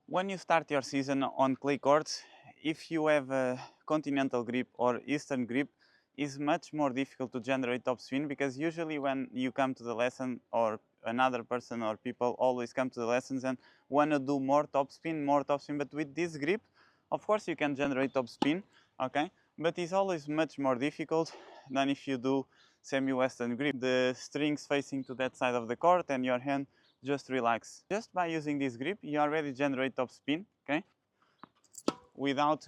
When you start your season on clay courts, if you have a continental grip or eastern grip, it's much more difficult to generate topspin, because usually when you come to the lesson, or another person or people always come to the lessons and want to do more topspin, but with this grip, of course you can generate topspin, okay? But it's always much more difficult than if you do semi-western grip. The strings facing to that side of the court and your hand just relax. Just by using this grip, you already generate topspin, okay? Without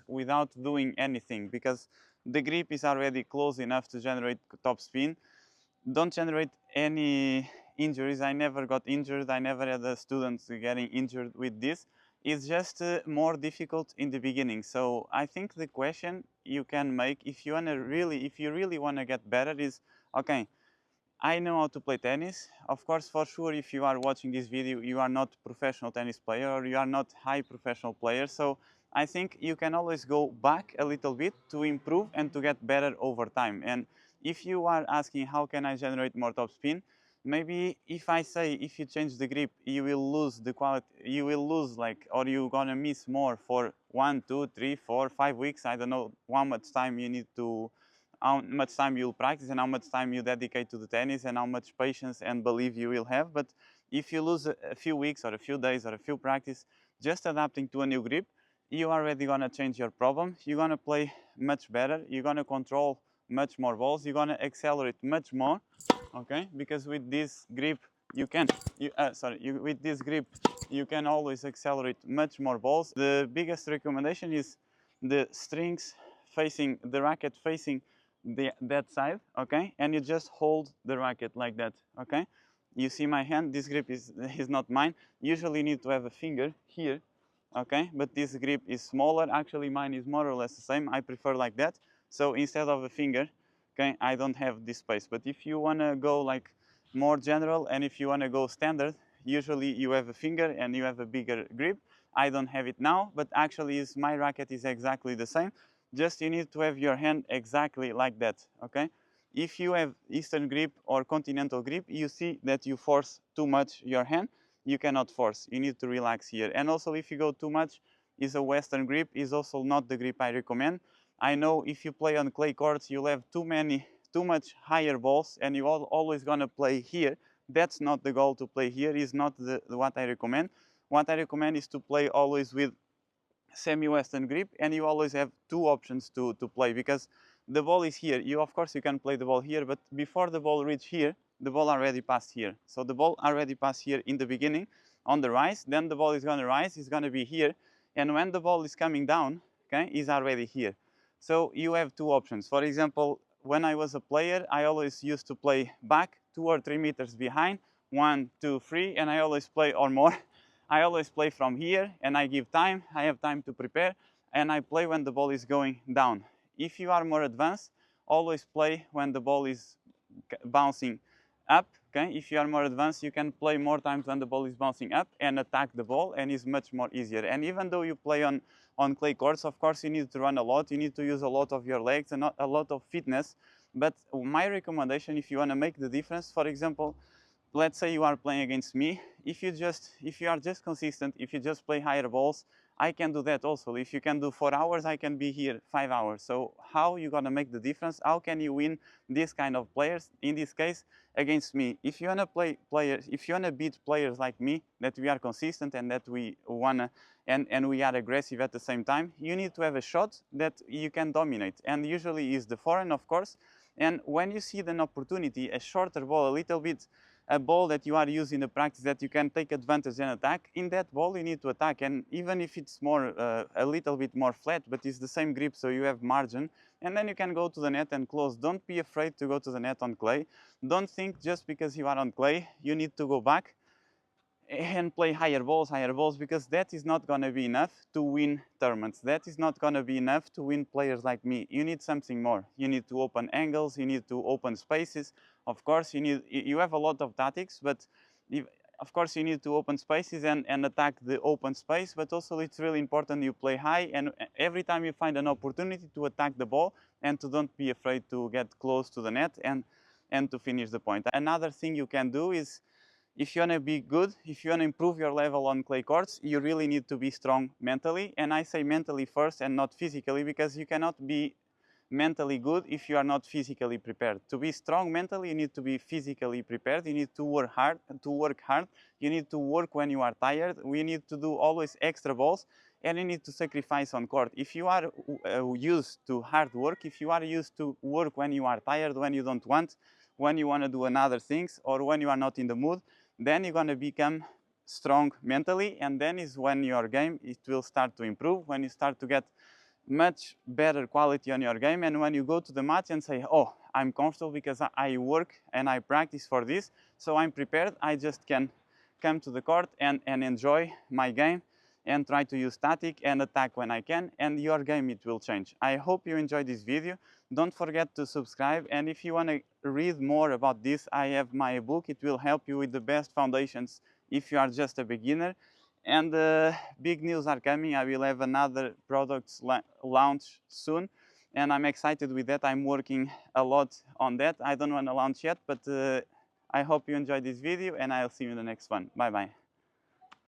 doing anything, because the grip is already close enough to generate topspin. Don't generate any injuries. I never got injured. I never had a student getting injured with this. It's just more difficult in the beginning. So I think the question you can make, if you really wanna get better, is okay. I know how to play tennis. Of course, for sure, if you are watching this video, you are not professional tennis player, or you are not high professional player. So I think you can always go back a little bit to improve and to get better over time. And if you are asking how can I generate more topspin, maybe if I say if you change the grip, you will lose the quality, you will lose like, or you're gonna miss more for 1, 2, 3, 4, 5 weeks. I don't know how much time you need to, how much time you'll practice and how much time you dedicate to the tennis and how much patience and belief you will have. But if you lose a few weeks or a few days or a few practice just adapting to a new grip, you're already gonna change your problem. You're gonna play much better. You're gonna control much more balls. You're gonna accelerate much more, okay? Because with this grip, you can, with this grip, you can always accelerate much more balls. The biggest recommendation is the strings facing, the racket facing that side, okay? And you just hold the racket like that, okay? You see my hand, this grip is not mine. Usually you need to have a finger here, okay? But this grip is smaller. Actually, mine is more or less the same. I prefer like that. So instead of a finger, okay, I don't have this space. But if you wanna go like more general, and if you wanna go standard, usually you have a finger and you have a bigger grip. I don't have it now, but actually my racket is exactly the same. Just you need to have your hand exactly like that, okay? If you have Eastern grip or continental grip, you see that you force too much your hand. You cannot force, you need to relax here. And also if you go too much, is a Western grip, is also not the grip I recommend. I know if you play on clay courts, you'll have too much higher balls, and you're always gonna play here. That's not the goal to play here, is not what I recommend. What I recommend is to play always with semi-western grip, and you always have two options to play, because the ball is here. Of course you can play the ball here, but before the ball reach here, the ball already passed here. So the ball already passed here in the beginning on the rise, then the ball is going to rise, it's going to be here, and when the ball is coming down, okay, is already here. So you have two options. For example, when I was a player, I always used to play back 2 or 3 meters behind, 1, 2, 3, and I always play, or more, I always play from here, and I give time, I have time to prepare, and I play when the ball is going down. If you are more advanced, always play when the ball is bouncing up, okay? If you are more advanced, you can play more times when the ball is bouncing up and attack the ball, and it's much more easier. And even though you play on clay courts, of course you need to run a lot, you need to use a lot of your legs and a lot of fitness. But my recommendation, if you want to make the difference, for example, let's say you are playing against me. If you are just consistent, if you just play higher balls, I can do that also. If you can do 4 hours, I can be here 5 hours. So how you gonna make the difference? How can you win this kind of players? In this case, against me. If you wanna play players, if you wanna beat players like me, that we are consistent and that we wanna and we are aggressive at the same time, you need to have a shot that you can dominate. And usually is the forehand, of course. And when you see an opportunity, a shorter ball, a little bit, a ball that you are using in the practice that you can take advantage and attack, in that ball you need to attack. And even if it's more a little bit more flat, but it's the same grip, so you have margin, and then you can go to the net and close. Don't be afraid to go to the net on clay. Don't think just because you are on clay you need to go back and play higher balls, because that is not going to be enough to win tournaments. That is not going to be enough to win players like me. You need something more. You need to open angles, you need to open spaces. Of course, you have a lot of tactics, but of course you need to open spaces and attack the open space, but also it's really important you play high, and every time you find an opportunity to attack the ball and to don't be afraid to get close to the net and to finish the point. Another thing you can do is if you want to be good, if you want to improve your level on clay courts, you really need to be strong mentally. And I say mentally first and not physically, because you cannot be mentally good if you are not physically prepared. To be strong mentally, you need to be physically prepared. You need to work hard. You need to work when you are tired. We need to do always extra balls, and you need to sacrifice on court. If you are used to hard work, if you are used to work when you are tired, when you don't want, when you want to do another things, or when you are not in the mood, then you're going to become strong mentally, and then is when your game it will start to improve, when you start to get much better quality on your game, and when you go to the match and say, oh, I'm comfortable because I work and I practice for this, so I'm prepared, I just can come to the court and enjoy my game and try to use static and attack when I can, and your game it will change. I hope you enjoyed this video. Don't forget to subscribe, and if you want to read more about this, I have my book. It will help you with the best foundations if you are just a beginner. And big news are coming. I will have another products launch soon, and I'm excited with that. I'm working a lot on that. I don't want to launch yet, but I hope you enjoyed this video, and I'll see you in the next one. Bye bye.